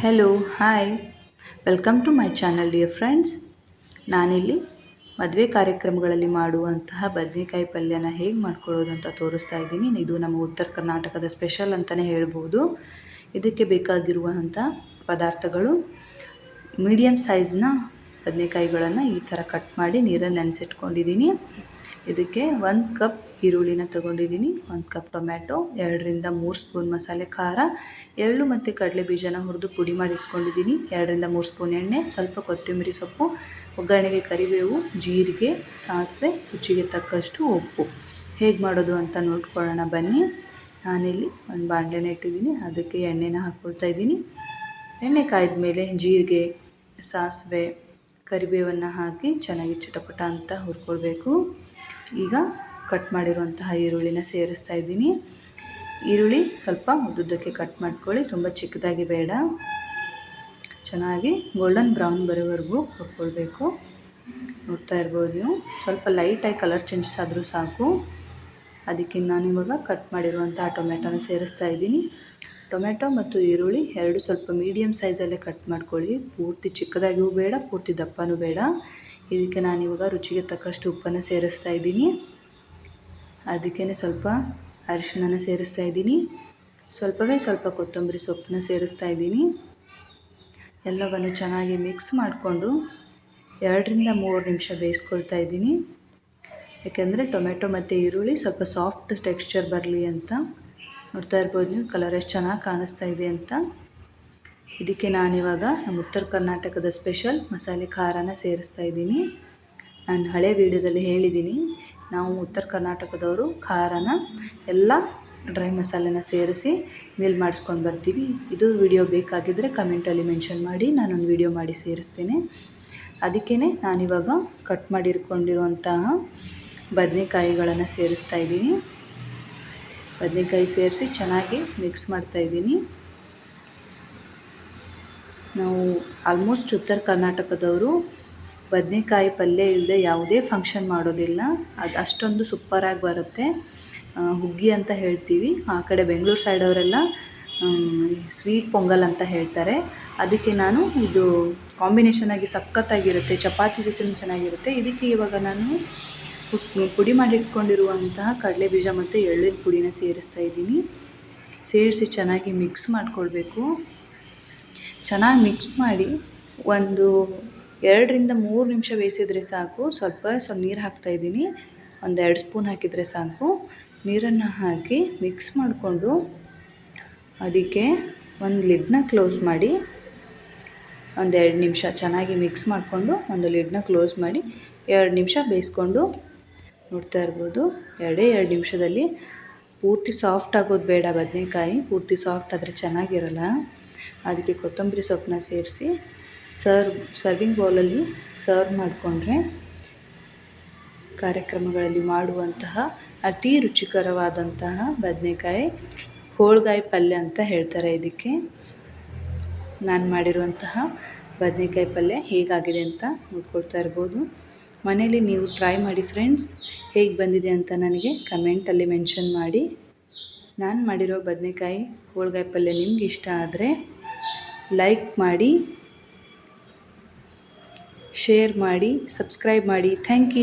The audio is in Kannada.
Hello hi welcome to my channel dear friends. ನಾನಿಲ್ಲಿ ಮದುವೆ ಕಾರ್ಯಕ್ರಮಗಳಲ್ಲಿ ಮಾಡುವಂತಹ ಬದನೆಕಾಯಿ ಪಲ್ಯನ ಹೇಗೆ ಮಾಡ್ಕೊಳ್ಳೋದು ಅಂತ ತೋರಿಸ್ತಾ ಇದ್ದೀನಿ. ಇದು ನಮ್ಮ ಉತ್ತರ ಕರ್ನಾಟಕದ ಸ್ಪೆಷಲ್ ಅಂತಲೇ ಹೇಳ್ಬೋದು. ಇದಕ್ಕೆ ಬೇಕಾಗಿರುವಂಥ ಪದಾರ್ಥಗಳು ಮೀಡಿಯಮ್ ಸೈಜ್ನ ಬದನೆಕಾಯಿಗಳನ್ನು ಈ ಥರ ಕಟ್ ಮಾಡಿ ನೀರಲ್ಲಿ ನೆನೆಸಿಟ್ಕೊಂಡಿದ್ದೀನಿ. ಇದಕ್ಕೆ 1 ಕಪ್ ಈರುಳ್ಳಿನ ತೊಗೊಂಡಿದ್ದೀನಿ, 1 ಕಪ್ ಟೊಮ್ಯಾಟೊ, 2ರಿಂದ 3 ಸ್ಪೂನ್ ಮಸಾಲೆ ಖಾರ, ಎಳ್ಳು ಮತ್ತು ಕಡಲೆ ಬೀಜನ ಹುರಿದು ಪುಡಿ ಮಾಡಿ ಇಟ್ಕೊಂಡಿದ್ದೀನಿ, 2ರಿಂದ 3 ಸ್ಪೂನ್ ಎಣ್ಣೆ, ಸ್ವಲ್ಪ ಕೊತ್ತಂಬರಿ ಸೊಪ್ಪು, ಒಗ್ಗರಣೆಗೆ ಕರಿಬೇವು, ಜೀರಿಗೆ, ಸಾಸಿವೆ, ರುಚಿಗೆ ತಕ್ಕಷ್ಟು ಉಪ್ಪು. ಹೇಗೆ ಮಾಡೋದು ಅಂತ ನೋಡ್ಕೊಳ್ಳೋಣ ಬನ್ನಿ. ನಾನಿಲ್ಲಿ ಒಂದು ಬಾಣಲೆನ ಇಟ್ಟಿದ್ದೀನಿ, ಅದಕ್ಕೆ ಎಣ್ಣೆನ ಹಾಕ್ಕೊಳ್ತಾ ಇದ್ದೀನಿ. ಎಣ್ಣೆ ಕಾಯ್ದ ಮೇಲೆ ಜೀರಿಗೆ, ಸಾಸಿವೆ, ಕರಿಬೇವನ್ನು ಹಾಕಿ ಚೆನ್ನಾಗಿ ಚಿಟಪಟ ಅಂತ ಹುರ್ಕೊಳ್ಬೇಕು. ಈಗ ಕಟ್ ಮಾಡಿರುವಂತಹ ಈರುಳ್ಳಿನ ಸೇರಿಸ್ತಾ ಇದ್ದೀನಿ. ಈರುಳ್ಳಿ ಸ್ವಲ್ಪ ಉದ್ದುದ್ದಕ್ಕೆ ಕಟ್ ಮಾಡ್ಕೊಳ್ಳಿ, ತುಂಬ ಚಿಕ್ಕದಾಗಿ ಬೇಡ. ಚೆನ್ನಾಗಿ ಗೋಲ್ಡನ್ ಬ್ರೌನ್ ಬರೋವರೆಗೂ ಹುರ್ಕೊಳ್ಬೇಕು. ನೋಡ್ತಾ ಇರ್ಬೋದು ನೀವು, ಸ್ವಲ್ಪ ಲೈಟಾಗಿ ಕಲರ್ ಚೇಂಜಸ್ ಆದರೂ ಸಾಕು. ಅದಕ್ಕೆ ನಾನು ಇವಾಗ ಕಟ್ ಮಾಡಿರುವಂತಹ ಟೊಮೆಟೊನ ಸೇರಿಸ್ತಾ ಇದ್ದೀನಿ. ಟೊಮೆಟೊ ಮತ್ತು ಈರುಳ್ಳಿ ಎರಡು ಸ್ವಲ್ಪ ಮೀಡಿಯಮ್ ಸೈಜಲ್ಲೇ ಕಟ್ ಮಾಡ್ಕೊಳ್ಳಿ. ಪೂರ್ತಿ ಚಿಕ್ಕದಾಗಿಯೂ ಬೇಡ, ಪೂರ್ತಿ ದಪ್ಪನೂ ಬೇಡ. ಇದಕ್ಕೆ ನಾನಿವಾಗ ರುಚಿಗೆ ತಕ್ಕಷ್ಟು ಉಪ್ಪನ್ನು ಸೇರಿಸ್ತಾ ಇದ್ದೀನಿ. ಅದಕ್ಕೇ ಸ್ವಲ್ಪ ಅರಿಶಿಣನ ಸೇರಿಸ್ತಾ ಇದ್ದೀನಿ. ಸ್ವಲ್ಪ ಕೊತ್ತಂಬರಿ ಸೊಪ್ಪನ್ನ ಸೇರಿಸ್ತಾ ಇದ್ದೀನಿ. ಎಲ್ಲವನ್ನು ಚೆನ್ನಾಗಿ ಮಿಕ್ಸ್ ಮಾಡಿಕೊಂಡು 2ರಿಂದ 3 ನಿಮಿಷ ಬೇಯಿಸ್ಕೊಳ್ತಾ ಇದ್ದೀನಿ. ಯಾಕೆಂದರೆ ಟೊಮೆಟೊ ಮತ್ತು ಈರುಳ್ಳಿ ಸ್ವಲ್ಪ ಸಾಫ್ಟ್ ಟೆಕ್ಸ್ಚರ್ ಬರಲಿ ಅಂತ. ನೋಡ್ತಾ ಇರ್ಬೋದು ನೀವು, ಕಲರ್ ಎಷ್ಟು ಚೆನ್ನಾಗಿ ಕಾಣಿಸ್ತಾ ಇದೆ ಅಂತ. ಇದಕ್ಕೆ ನಾನಿವಾಗ ನಮ್ಮ ಉತ್ತರ ಕರ್ನಾಟಕದ ಸ್ಪೆಷಲ್ ಮಸಾಲೆ ಖಾರನ ಸೇರಿಸ್ತಾ ಇದ್ದೀನಿ. ನಾನು ಹಳೆ ವಿಡಿಯೋದಲ್ಲಿ ಹೇಳಿದ್ದೀನಿ, ನಾವು ಉತ್ತರ ಕರ್ನಾಟಕದವರು ಖಾರನ ಎಲ್ಲ ಡ್ರೈ ಮಸಾಲೆನ ಸೇರಿಸಿ ಮಿಲ್ ಮಾಡಿಸ್ಕೊಂಡು ಬರ್ತೀವಿ. ಇದು ವಿಡಿಯೋ ಬೇಕಾಗಿದ್ದರೆ ಕಮೆಂಟಲ್ಲಿ ಮೆನ್ಷನ್ ಮಾಡಿ, ನಾನೊಂದು ವಿಡಿಯೋ ಮಾಡಿ ಸೇರಿಸ್ತೇನೆ. ಅದಕ್ಕೇ ನಾನಿವಾಗ ಕಟ್ ಮಾಡಿಟ್ಕೊಂಡಿರುವಂತಹ ಬದನೆಕಾಯಿಗಳನ್ನು ಸೇರಿಸ್ತಾ ಇದ್ದೀನಿ. ಬದನೆಕಾಯಿ ಸೇರಿಸಿ ಚೆನ್ನಾಗಿ ಮಿಕ್ಸ್ ಮಾಡ್ತಾಯಿದ್ದೀನಿ. ನಾವು ಆಲ್ಮೋಸ್ಟ್ ಉತ್ತರ ಕರ್ನಾಟಕದವರು ಬದನೆಕಾಯಿ ಪಲ್ಯ ಇಲ್ಲದೆ ಯಾವುದೇ ಫಂಕ್ಷನ್ ಮಾಡೋದಿಲ್ಲ. ಅದು ಅಷ್ಟೊಂದು ಸೂಪರಾಗಿ ಬರುತ್ತೆ. ಹುಗ್ಗಿ ಅಂತ ಹೇಳ್ತೀವಿ, ಆ ಕಡೆ ಬೆಂಗಳೂರು ಸೈಡವರೆಲ್ಲ ಸ್ವೀಟ್ ಪೊಂಗಲ್ ಅಂತ ಹೇಳ್ತಾರೆ. ಅದಕ್ಕೆ ನಾನು ಇದು ಕಾಂಬಿನೇಷನಾಗಿ ಸಖತ್ತಾಗಿರುತ್ತೆ, ಚಪಾತಿ ಜೊತೆನೂ ಚೆನ್ನಾಗಿರುತ್ತೆ. ಇದಕ್ಕೆ ಇವಾಗ ನಾನು ಪುಡಿ ಮಾಡಿಟ್ಕೊಂಡಿರುವಂತಹ ಕಡಲೆ ಬೀಜ ಮತ್ತು ಎಳ್ಳಿನ ಪುಡಿನ ಸೇರಿಸ್ತಾ ಇದ್ದೀನಿ. ಸೇರಿಸಿ ಚೆನ್ನಾಗಿ ಮಿಕ್ಸ್ ಮಾಡಿಕೊಳ್ಬೇಕು. ಚೆನ್ನಾಗಿ ಮಿಕ್ಸ್ ಮಾಡಿ ಒಂದು 2ರಿಂದ 3 ನಿಮಿಷ ಬೇಯಿಸಿದರೆ ಸಾಕು. ಸ್ವಲ್ಪ ನೀರು ಹಾಕ್ತಾಯಿದ್ದೀನಿ, ಒಂದು 2 ಸ್ಪೂನ್ ಹಾಕಿದರೆ ಸಾಕು. ನೀರನ್ನು ಹಾಕಿ ಮಿಕ್ಸ್ ಮಾಡಿಕೊಂಡು ಅದಕ್ಕೆ ಒಂದು ಲಿಡ್ನ ಕ್ಲೋಸ್ ಮಾಡಿ ಒಂದು 2 ನಿಮಿಷ ಚೆನ್ನಾಗಿ ಮಿಕ್ಸ್ ಮಾಡಿಕೊಂಡು ಒಂದು ಲಿಡ್ನ ಕ್ಲೋಸ್ ಮಾಡಿ 2 ನಿಮಿಷ ಬೇಯಿಸ್ಕೊಂಡು, ನೋಡ್ತಾ ಇರ್ಬೋದು 2 ನಿಮಿಷದಲ್ಲಿ ಪೂರ್ತಿ ಸಾಫ್ಟ್ ಆಗೋದು ಬೇಡ. ಬದನೆಕಾಯಿ ಪೂರ್ತಿ ಸಾಫ್ಟ್ ಆದರೆ ಚೆನ್ನಾಗಿರಲ್ಲ. ಅದಕ್ಕೆ ಕೊತ್ತಂಬರಿ ಸೊಪ್ಪನ್ನ ಸೇರಿಸಿ ಸರ್ವಿಂಗ್ ಬೌಲಲ್ಲಿ ಸರ್ವ್ ಮಾಡಿಕೊಂಡ್ರೆ ಕಾರ್ಯಕ್ರಮಗಳಲ್ಲಿ ಮಾಡುವಂತಹ ಅತಿ ರುಚಿಕರವಾದಂತಹ ಬದನೆಕಾಯಿ ಹೋಳ್ಗಾಯಿ ಪಲ್ಯ ಅಂತ ಹೇಳ್ತಾರೆ ಇದಕ್ಕೆ. ನಾನು ಮಾಡಿರುವಂತಹ ಬದನೆಕಾಯಿ ಪಲ್ಯ ಹೇಗಾಗಿದೆ ಅಂತ ನೋಡ್ಕೊಳ್ತಾ ಇರ್ಬೋದು. ಮನೇಲಿ ನೀವು ಟ್ರೈ ಮಾಡಿ ಫ್ರೆಂಡ್ಸ್, ಹೇಗೆ ಬಂದಿದೆ ಅಂತ ನನಗೆ ಕಮೆಂಟಲ್ಲಿ ಮೆನ್ಷನ್ ಮಾಡಿ. ನಾನು ಮಾಡಿರೋ ಬದನೆಕಾಯಿ ಹೋಳ್ಗಾಯಿ ಪಲ್ಯ ನಿಮ್ಗೆ ಇಷ್ಟ ಆದರೆ ಲೈಕ್ ಮಾಡಿ, ಶೇರ್ ಮಾಡಿ, ಸಬ್ಸ್ಕ್ರೈಬ್ ಮಾಡಿ. Thank you.